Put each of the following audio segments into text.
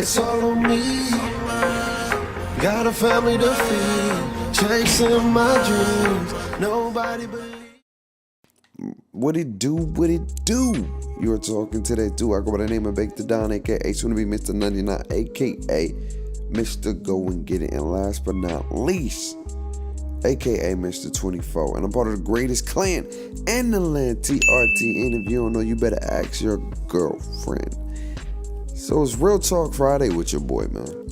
It's all on me. Got a family to feed, chasing my dreams. Nobody believes. What it do? What it do? You're talking to that dude. I go by the name of BAKEDADON, aka soon to be Mr. 99, aka Mr. Go and Get It. And last but not least, aka Mr. 24. And I'm part of the greatest clan in the land, TRTN. If you don't know, you better ask your girlfriend. So it's Real Talk Friday with your boy, man.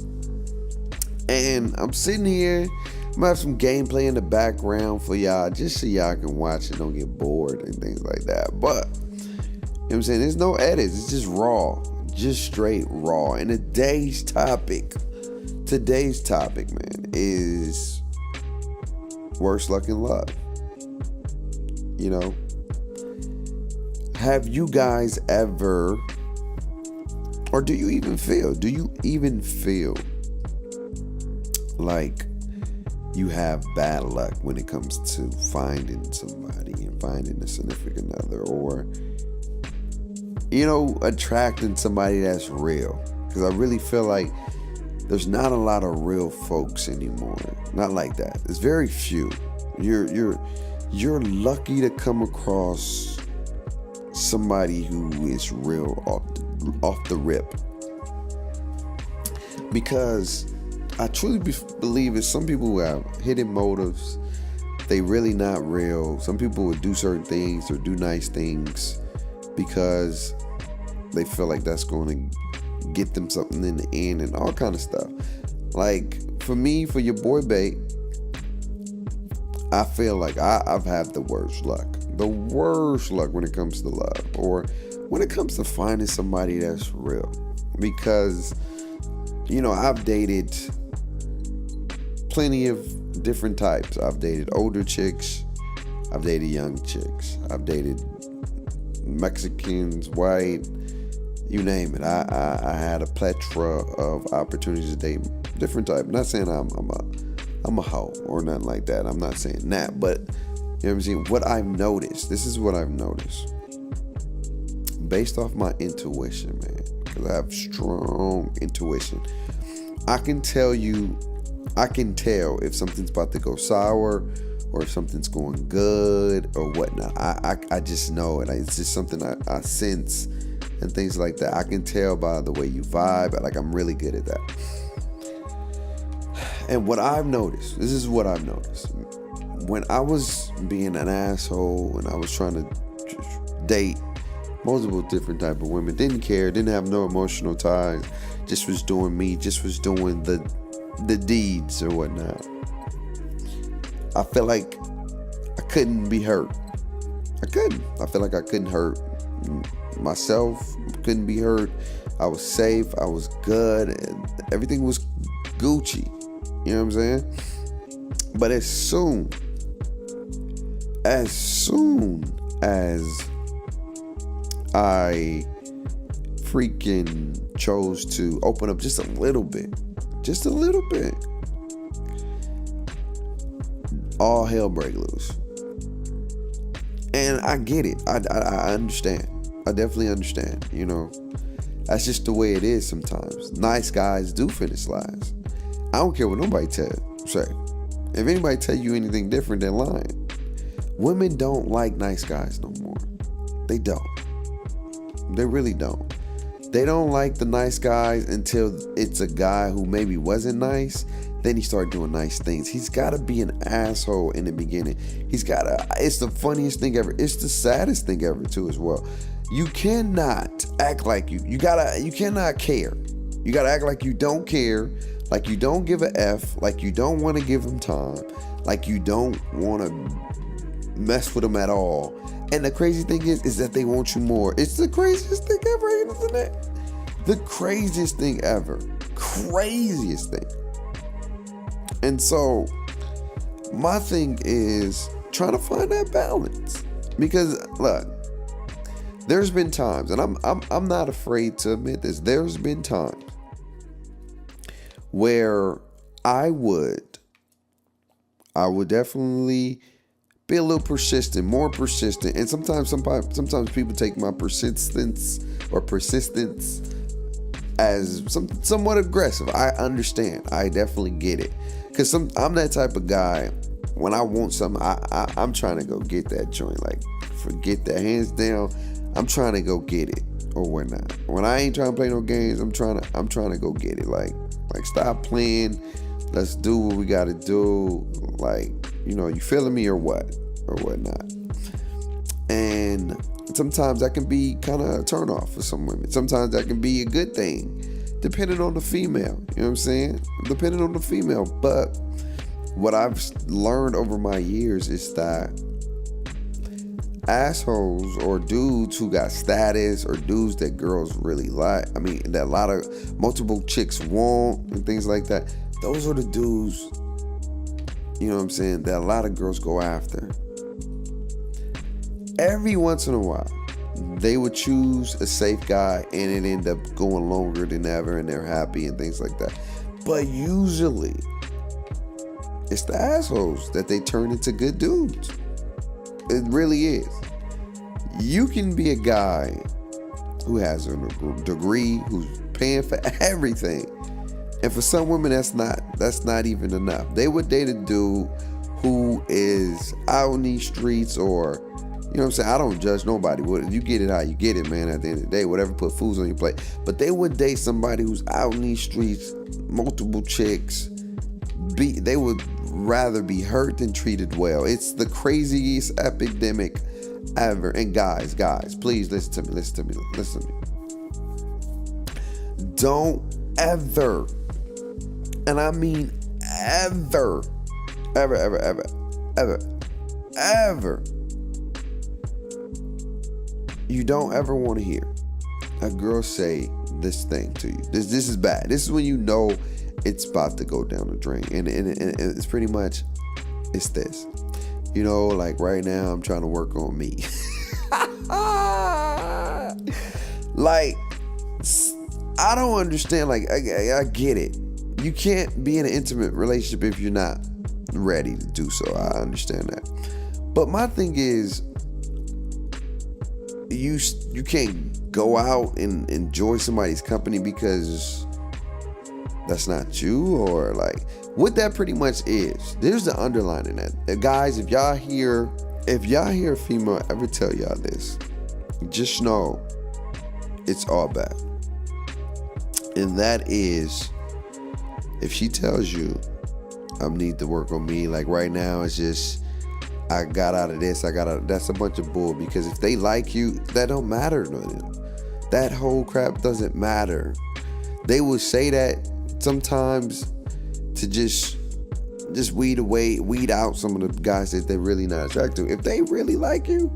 And I'm sitting here. I'm gonna have some gameplay in the background for y'all, just so y'all can watch and don't get bored and things like that. But, you know what I'm saying? There's no edits. It's just raw. Just straight raw. And today's topic, man, is worse luck in love. You know? Have you guys ever, or do you even feel like you have bad luck when it comes to finding somebody and finding a significant other, or, you know, attracting somebody that's real? Because I really feel like there's not a lot of real folks anymore. Not like that. It's very few. You're lucky to come across somebody who is real off the rip. Because I truly believe it's some people who have hidden motives. They really not real. Some people would do certain things or do nice things because they feel like that's going to get them something in the end and all kind of stuff. Like, for me, for your boy Bake, I feel like I've had the worst luck. The worst luck when it comes to love, or when it comes to finding somebody that's real. Because, you know, I've dated plenty of different types. I've dated older chicks. I've dated young chicks. I've dated Mexicans, white, you name it. I had a plethora of opportunities to date different types. I'm not saying I'm a hoe or nothing like that. I'm not saying that, but you know what I'm saying? What I've noticed, this is what I've noticed, based off my intuition, man, because I have strong intuition. I can tell if something's about to go sour or if something's going good or whatnot. I just know it. It's just something I sense and things like that. I can tell by the way you vibe. Like, I'm really good at that. And what I've noticed, this is what I've noticed. When I was being an asshole and I was trying to date multiple different type of women, didn't care, didn't have no emotional ties, just was doing me, just was doing the deeds or whatnot, I felt like I couldn't be hurt. I feel like I couldn't hurt myself, couldn't be hurt. I was safe, I was good, and everything was Gucci. You know what I'm saying? But as soon as I freaking chose to open up just a little bit, all hell break loose. And I get it. I understand. I definitely understand. You know, that's just the way it is sometimes. Nice guys do finish last. I don't care what nobody say. If anybody tell you anything different, they're lying. Women don't like nice guys no more. They don't. They really don't. They don't like the nice guys until it's a guy who maybe wasn't nice. Then he started doing nice things. He's got to be an asshole in the beginning. It's the funniest thing ever. It's the saddest thing ever too as well. You cannot act like you cannot care. You got to act like you don't care, like you don't give a F, like you don't want to give him time, like you don't want to mess with him at all. And the crazy thing is that they want you more. It's the craziest thing ever, isn't it? The craziest thing ever. Craziest thing. And so, my thing is trying to find that balance. Because, look, there's been times, and I'm not afraid to admit this, there's been times where I would definitely be a little persistent, more persistent. And sometimes people take my persistence as somewhat aggressive. I understand. I definitely get it. Because I'm that type of guy. When I want something, I'm trying to go get that joint. Like, forget that, hands down. I'm trying to go get it or whatnot. When I ain't trying to play no games, I'm trying to go get it. Like stop playing. Let's do what we got to do. Like, you feeling me or what or whatnot. And sometimes that can be kind of a turn off for some women. Sometimes that can be a good thing, depending on the female. You know what I'm saying? Depending on the female. But what I've learned over my years is that assholes or dudes who got status or dudes that girls really like, that a lot of multiple chicks want and things like that, those are the dudes, you know what I'm saying, that a lot of girls go after. Every once in a while, they would choose a safe guy and it end up going longer than ever and they're happy and things like that. But usually, it's the assholes that they turn into good dudes. It really is. You can be a guy who has a degree, who's paying for everything. And for some women, that's not even enough. They would date a dude who is out in these streets, or, you know what I'm saying? I don't judge nobody. You get it how you get it, man, at the end of the day. Whatever put foods on your plate. But they would date somebody who's out in these streets, multiple chicks. They would rather be hurt than treated well. It's the craziest epidemic ever. And guys, please listen to me. Don't ever, and I mean ever, you don't ever want to hear a girl say this thing to you. This is bad. This is when you know it's about to go down the drain. And it's pretty much, it's this. Like right now, I'm trying to work on me. Like, I don't understand. Like, I get it. You can't be in an intimate relationship if you're not ready to do so. I understand that. But my thing is, you can't go out and enjoy somebody's company because that's not you, or like what that pretty much is. There's the underline in that. Guys, if y'all hear a female ever tell y'all this, just know it's all bad. And that is, if she tells you, I need to work on me, like right now it's just, I got out of this, that's a bunch of bull. Because if they like you, that don't matter to them. That whole crap doesn't matter. They will say that sometimes to just weed out some of the guys that they're really not attracted to. If they really like you,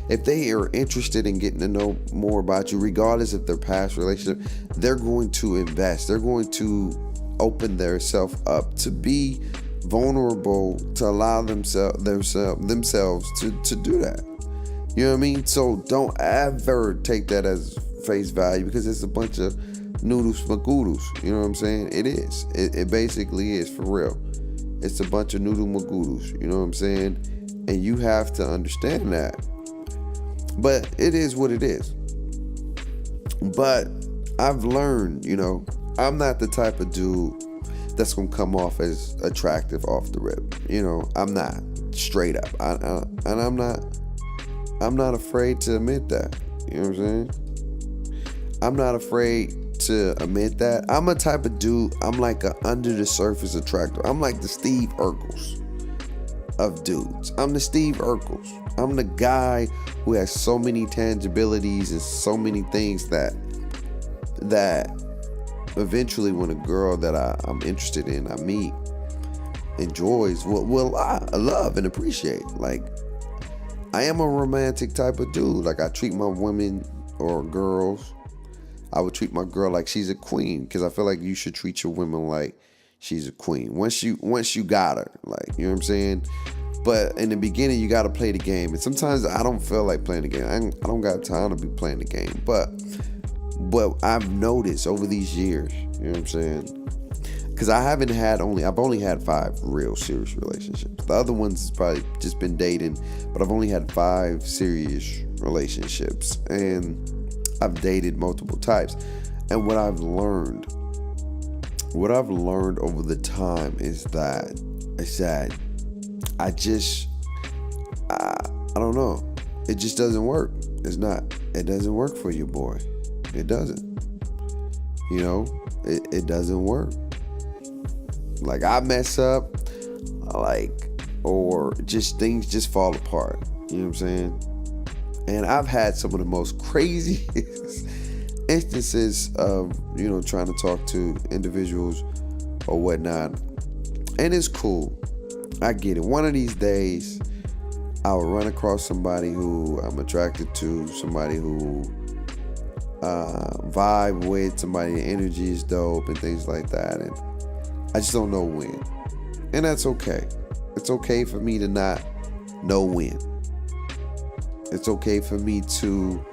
if they are interested in getting to know more about you, regardless of their past relationship, they're going to invest. They're going to open their self up to be vulnerable, to allow themselves to do that. You know what I mean? So don't ever take that as face value, because it's a bunch of noodles for goodles. You know what I'm saying? It is. It basically is, for real. It's a bunch of noodle magoodles. You know what I'm saying? And you have to understand that. But it is what it is. But I've learned, I'm not the type of dude that's gonna come off as attractive off the rip. I'm not, straight up. And I'm not afraid to admit that. You know what I'm saying? I'm not afraid to admit that. I'm a type of dude, I'm like a under the surface attractor. I'm like the Steve Urkels of dudes. I'm the Steve Urkels. I'm the guy who has so many tangibilities and so many things that eventually, when a girl that I'm interested in, I meet, enjoys, will love and appreciate. Like, I am a romantic type of dude. Like, I treat my women or girls, I would treat my girl like she's a queen, because I feel like you should treat your women like she's a queen. Once you got her, like, you know what I'm saying? But in the beginning, you got to play the game. And sometimes I don't feel like playing the game. I don't got time to be playing the game. But I've noticed over these years, you know what I'm saying? Because I've only had 5 real serious relationships. The other ones has probably just been dating, but I've only had 5 serious relationships. And I've dated multiple types. And what I've learned over the time is that I don't know. It just doesn't work. It doesn't work for you, boy. It doesn't. It doesn't work. Like, I mess up, or just things just fall apart. You know what I'm saying? And I've had some of the most craziest instances of, trying to talk to individuals or whatnot. And it's cool. I get it. One of these days, I'll run across somebody who I'm attracted to, somebody who vibe with, somebody, the energy is dope and things like that. And I just don't know when. And that's okay. It's okay for me to not know when. It's okay for me to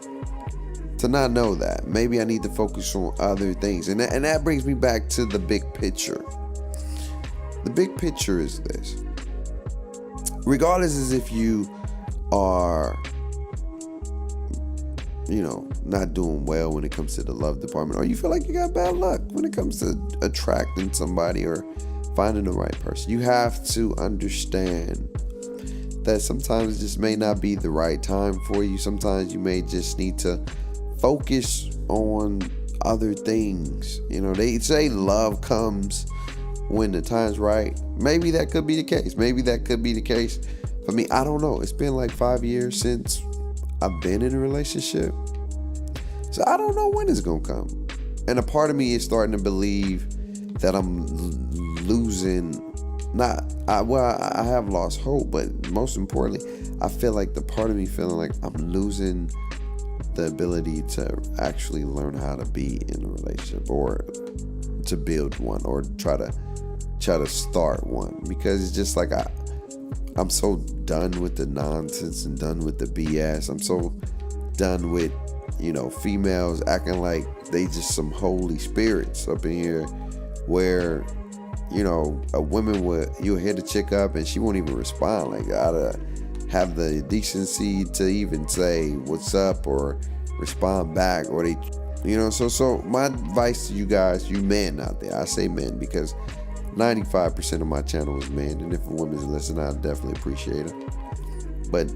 not know that. Maybe I need to focus on other things. And that brings me back to the big picture. The big picture is this. Regardless as if you are, not doing well when it comes to the love department, or you feel like you got bad luck when it comes to attracting somebody or finding the right person, you have to understand that sometimes it just may not be the right time for you. Sometimes you may just need to focus on other things. They say love comes when the time's right. Maybe that could be the case. Maybe that could be the case for me. I don't know. It's been like 5 years since I've been in a relationship. So I don't know when it's going to come. And a part of me is starting to believe that I'm losing. I have lost hope, but most importantly, I feel like the part of me feeling like I'm losing the ability to actually learn how to be in a relationship, or to build one, or try to start one, because it's just like I'm so done with the nonsense and done with the BS. I'm so done with females acting like they just some holy spirits up in here, where a woman you'll hit a chick up and she won't even respond. Like, gotta have the decency to even say what's up or respond back, or they, so my advice to you guys, you men out there, I say men because 95% of my channel is men, and if a woman's listening, I definitely appreciate it. But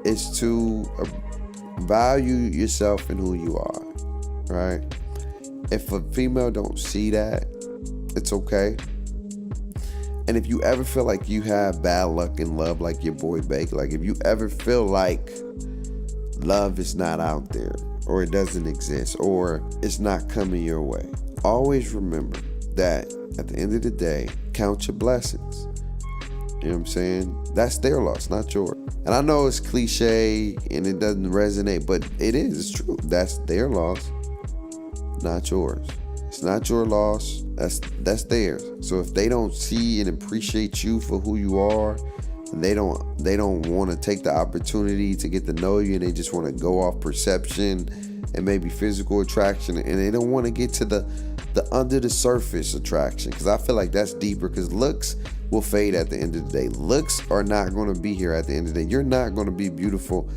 it's to value yourself and who you are, right? If a female don't see that, it's okay. And if you ever feel like you have bad luck in love, like your boy Bake, like if you ever feel like love is not out there, or it doesn't exist, or it's not coming your way, always remember that at the end of the day, count your blessings. You know what I'm saying? That's their loss, not yours. And I know it's cliche and it doesn't resonate, but it is. It's true. That's their loss, not yours. It's not your loss. That's theirs. So if they don't see and appreciate you for who you are, and they don't want to take the opportunity to get to know you, and they just want to go off perception and maybe physical attraction, and they don't want to get to the under the surface attraction, because I feel like that's deeper, because looks will fade at the end of the day. Looks are not going to be here at the end of the day. You're not going to be beautiful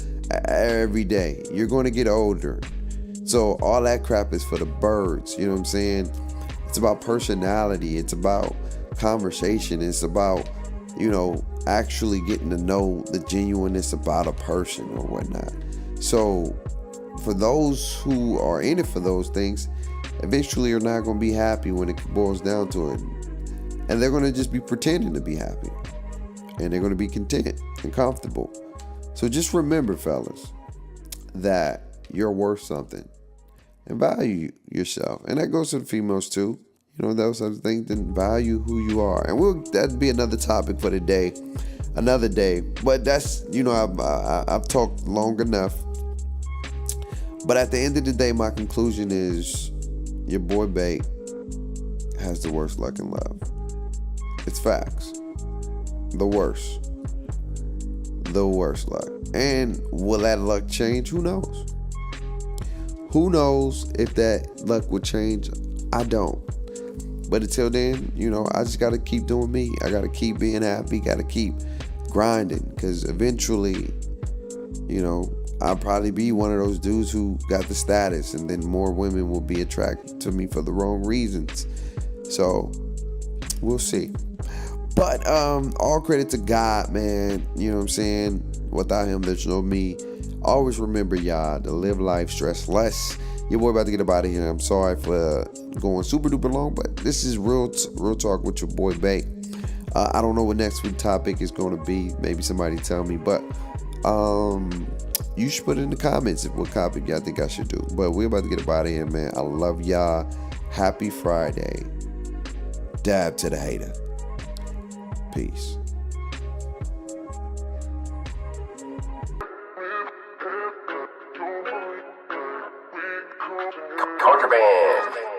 every day. You're going to get older. So all that crap is for the birds. You know what I'm saying? It's about personality. It's about conversation. It's about, actually getting to know the genuineness about a person or whatnot. So for those who are in it for those things, eventually you're not going to be happy when it boils down to it. And they're going to just be pretending to be happy. And they're going to be content and comfortable. So just remember, fellas, that you're worth something. And value yourself. And that goes to the females too. Those other things. Then value who you are. And that'd be another topic for the day. Another day. But that's, I've talked long enough. But at the end of the day, my conclusion is your boy Bake has the worst luck in love. It's facts. The worst. The worst luck. And will that luck change? Who knows? Who knows if that luck will change? I don't. But until then, I just got to keep doing me. I got to keep being happy. Got to keep grinding. Because eventually, I'll probably be one of those dudes who got the status, and then more women will be attracted to me for the wrong reasons. So we'll see. But all credit to God, man. You know what I'm saying? Without him, there's no me. Always remember, y'all, to live life stress less. Your boy about to get up out of here. I'm sorry for going super duper long, but this is real talk with your boy Bake. I don't know what next week's topic is going to be. Maybe somebody tell me, but you should put it in the comments what topic y'all think I should do. But we're about to get up out of here, man. I love y'all. Happy Friday. Dab to the hater. Peace. Contraband.